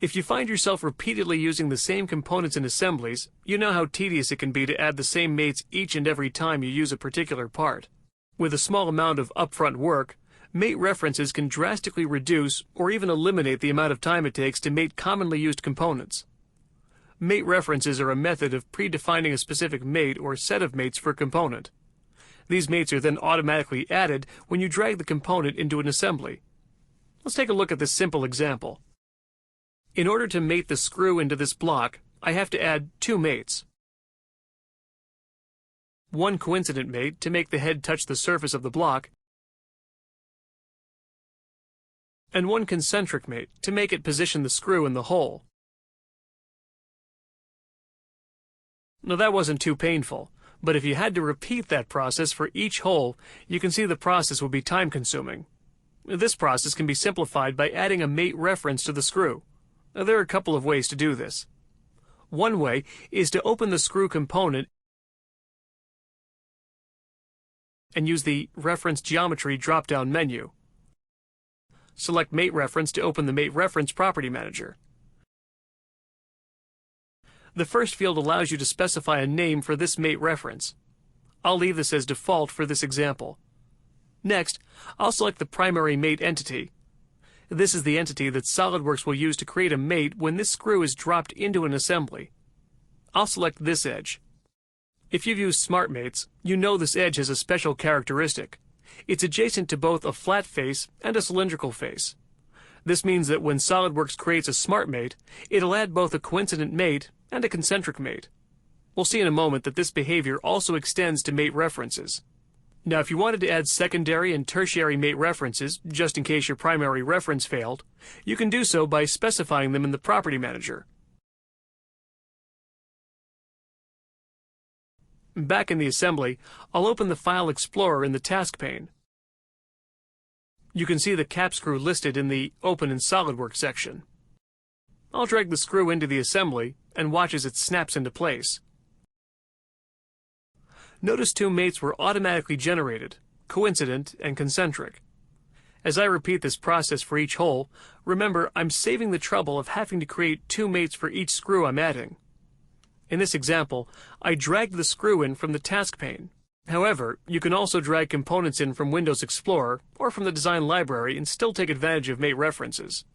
If you find yourself repeatedly using the same components in assemblies, you know how tedious it can be to add the same mates each and every time you use a particular part. With a small amount of upfront work, mate references can drastically reduce or even eliminate the amount of time it takes to mate commonly used components. Mate references are a method of predefining a specific mate or set of mates for a component. These mates are then automatically added when you drag the component into an assembly. Let's take a look at this simple example. In order to mate the screw into this block, I have to add two mates. One coincident mate to make the head touch the surface of the block, and one concentric mate to make it position the screw in the hole. Now that wasn't too painful, but if you had to repeat that process for each hole, you can see the process would be time-consuming. This process can be simplified by adding a mate reference to the screw. Now, there are a couple of ways to do this. One way is to open the screw component and use the Reference Geometry drop-down menu. Select Mate Reference to open the Mate Reference Property Manager. The first field allows you to specify a name for this mate reference. I'll leave this as default for this example. Next, I'll select the primary mate entity. This is the entity that SOLIDWORKS will use to create a mate when this screw is dropped into an assembly. I'll select this edge. If you've used SmartMates, you know this edge has a special characteristic. It's adjacent to both a flat face and a cylindrical face. This means that when SOLIDWORKS creates a SmartMate, it'll add both a coincident mate and a concentric mate. We'll see in a moment that this behavior also extends to mate references. Now, if you wanted to add secondary and tertiary mate references, just in case your primary reference failed, you can do so by specifying them in the Property Manager. Back in the assembly, I'll open the File Explorer in the Task pane. You can see the cap screw listed in the Open in SOLIDWORKS section. I'll drag the screw into the assembly and watch as it snaps into place. Notice two mates were automatically generated, coincident and concentric. As I repeat this process for each hole, remember I'm saving the trouble of having to create two mates for each screw I'm adding. In this example, I dragged the screw in from the Task pane. However, you can also drag components in from Windows Explorer or from the Design Library and still take advantage of mate references.